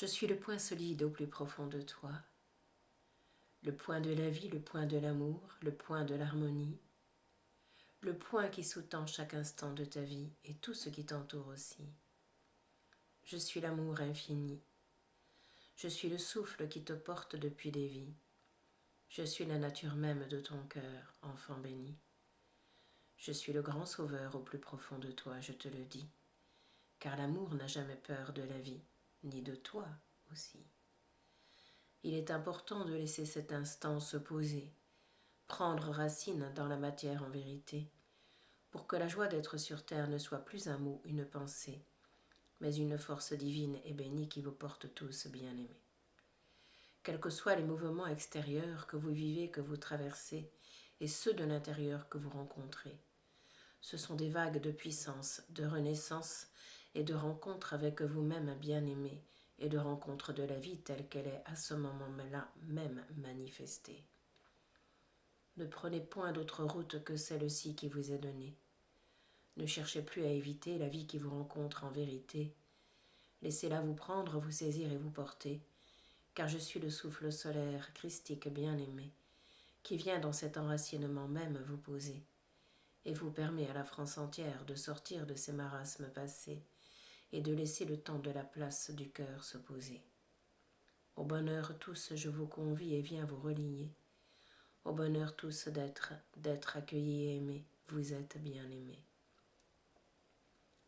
Je suis le point solide au plus profond de toi, le point de la vie, le point de l'amour, le point de l'harmonie, le point qui sous-tend chaque instant de ta vie et tout ce qui t'entoure aussi. Je suis l'amour infini. Je suis le souffle qui te porte depuis des vies. Je suis la nature même de ton cœur, enfant béni. Je suis le grand sauveur au plus profond de toi, je te le dis, car l'amour n'a jamais peur de la vie, ni de toi aussi. Il est important de laisser cet instant se poser, prendre racine dans la matière en vérité, pour que la joie d'être sur terre ne soit plus un mot, une pensée, mais une force divine et bénie qui vous porte tous bien-aimés. Quels que soient les mouvements extérieurs que vous vivez, que vous traversez, et ceux de l'intérieur que vous rencontrez, ce sont des vagues de puissance, de renaissance et de rencontre avec vous-même bien-aimé et de rencontre de la vie telle qu'elle est à ce moment-là même manifestée. Ne prenez point d'autre route que celle-ci qui vous est donnée. Ne cherchez plus à éviter la vie qui vous rencontre en vérité. Laissez-la vous prendre, vous saisir et vous porter, car je suis le souffle solaire, christique bien-aimé, qui vient dans cet enracinement même vous poser, et vous permet à la France entière de sortir de ces marasmes passés et de laisser le temps de la place du cœur se poser. Au bonheur tous je vous convie et viens vous religner. Au bonheur tous d'être accueillis et aimés, vous êtes bien-aimés.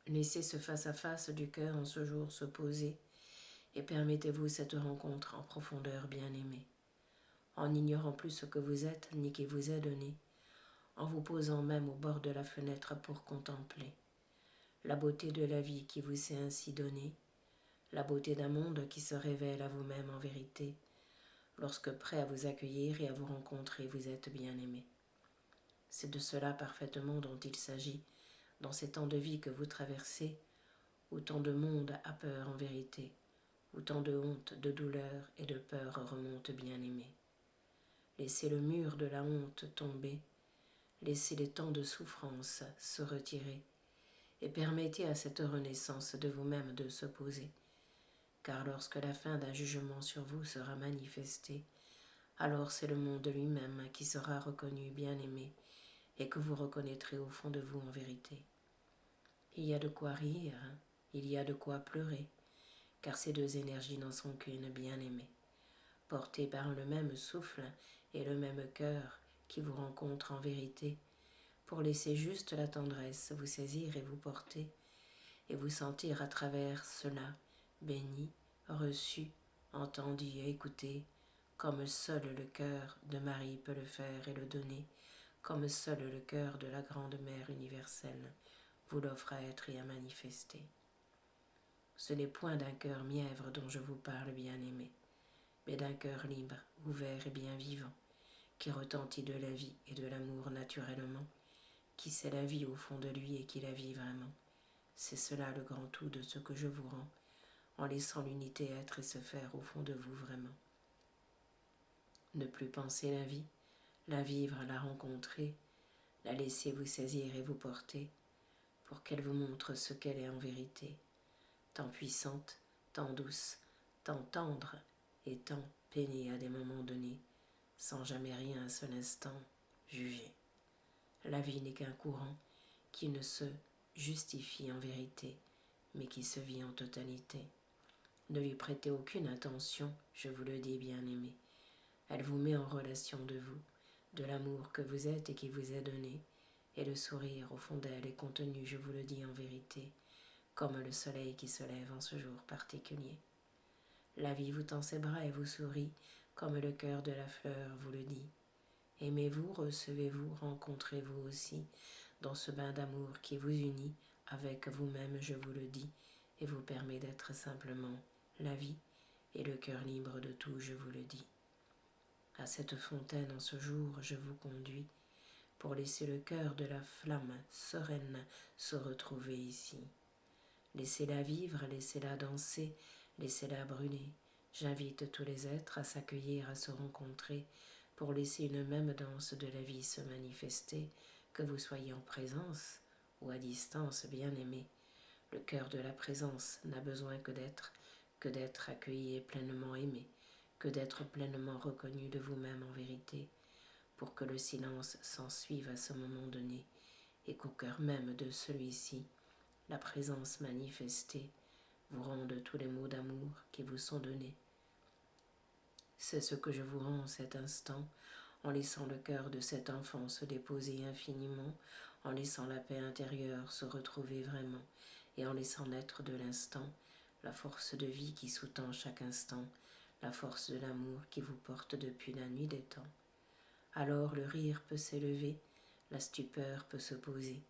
Laissez ce face-à-face du cœur en ce jour se poser et permettez-vous cette rencontre en profondeur bien-aimée, en ignorant plus ce que vous êtes ni qui vous est donné, en vous posant même au bord de la fenêtre pour contempler la beauté de la vie qui vous est ainsi donnée, la beauté d'un monde qui se révèle à vous-même en vérité, lorsque prêt à vous accueillir et à vous rencontrer, vous êtes bien-aimé. C'est de cela parfaitement dont il s'agit dans ces temps de vie que vous traversez, où tant de monde a peur en vérité, où tant de honte, de douleur et de peur remontent bien-aimé. Laissez le mur de la honte tomber, laissez les temps de souffrance se retirer, et permettez à cette renaissance de vous-même de se poser, car lorsque la fin d'un jugement sur vous sera manifestée, alors c'est le monde lui-même qui sera reconnu bien-aimé et que vous reconnaîtrez au fond de vous en vérité. Il y a de quoi rire, il y a de quoi pleurer, car ces deux énergies n'en sont qu'une bien-aimée, portées par le même souffle et le même cœur qui vous rencontre en vérité, pour laisser juste la tendresse vous saisir et vous porter, et vous sentir à travers cela béni, reçu, entendu et écouté, comme seul le cœur de Marie peut le faire et le donner, comme seul le cœur de la grande Mère universelle vous l'offre à être et à manifester. Ce n'est point d'un cœur mièvre dont je vous parle, bien-aimé, mais d'un cœur libre, ouvert et bien vivant, qui retentit de la vie et de l'amour naturellement, qui sait la vie au fond de lui et qui la vit vraiment. C'est cela le grand tout de ce que je vous rends, en laissant l'unité être et se faire au fond de vous vraiment. Ne plus penser la vivre, la rencontrer, la laisser vous saisir et vous porter, pour qu'elle vous montre ce qu'elle est en vérité, tant puissante, tant douce, tant tendre et tant peinée à des moments donnés, sans jamais rien un seul instant juger. La vie n'est qu'un courant qui ne se justifie en vérité, mais qui se vit en totalité. Ne lui prêtez aucune attention, je vous le dis bien-aimé. Elle vous met en relation de vous, de l'amour que vous êtes et qui vous est donné, et le sourire au fond d'elle est contenu, je vous le dis en vérité, comme le soleil qui se lève en ce jour particulier. La vie vous tend ses bras et vous sourit, comme le cœur de la fleur vous le dit. Aimez-vous, recevez-vous, rencontrez-vous aussi dans ce bain d'amour qui vous unit avec vous-même, je vous le dis, et vous permet d'être simplement la vie et le cœur libre de tout, je vous le dis. À cette fontaine en ce jour, je vous conduis pour laisser le cœur de la flamme sereine se retrouver ici. Laissez-la vivre, laissez-la danser, laissez-la brûler. J'invite tous les êtres à s'accueillir, à se rencontrer, pour laisser une même danse de la vie se manifester, que vous soyez en présence ou à distance, bien-aimés. Le cœur de la présence n'a besoin que d'être, que d'être accueilli et pleinement aimé, que d'être pleinement reconnu de vous-même en vérité, pour que le silence s'ensuive à ce moment donné, et qu'au cœur même de celui-ci, la présence manifestée vous rende tous les mots d'amour qui vous sont donnés. C'est ce que je vous rends en cet instant, en laissant le cœur de cet enfant se déposer infiniment, en laissant la paix intérieure se retrouver vraiment, et en laissant naître de l'instant la force de vie qui sous-tend chaque instant, la force de l'amour qui vous porte depuis la nuit des temps. Alors le rire peut s'élever, la stupeur peut se poser,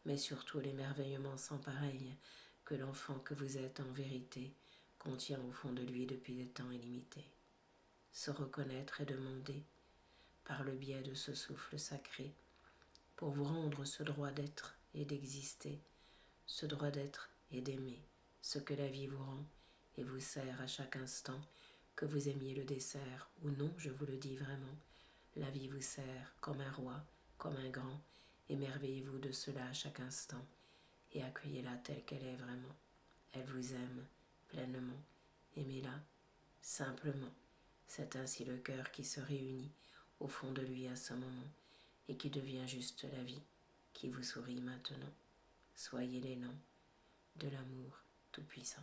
mais surtout l'émerveillement sans pareil que l'enfant que vous êtes en vérité contient au fond de lui depuis des temps illimités. Se reconnaître et demander, par le biais de ce souffle sacré, pour vous rendre ce droit d'être et d'exister, ce droit d'être et d'aimer, ce que la vie vous rend et vous sert à chaque instant, que vous aimiez le dessert ou non, je vous le dis vraiment, la vie vous sert comme un roi, comme un grand, émerveillez-vous de cela à chaque instant et accueillez-la telle qu'elle est vraiment. Elle vous aime pleinement, aimez-la simplement. C'est ainsi le cœur qui se réunit au fond de lui à ce moment et qui devient juste la vie qui vous sourit maintenant. Soyez l'élan de l'amour tout-puissant.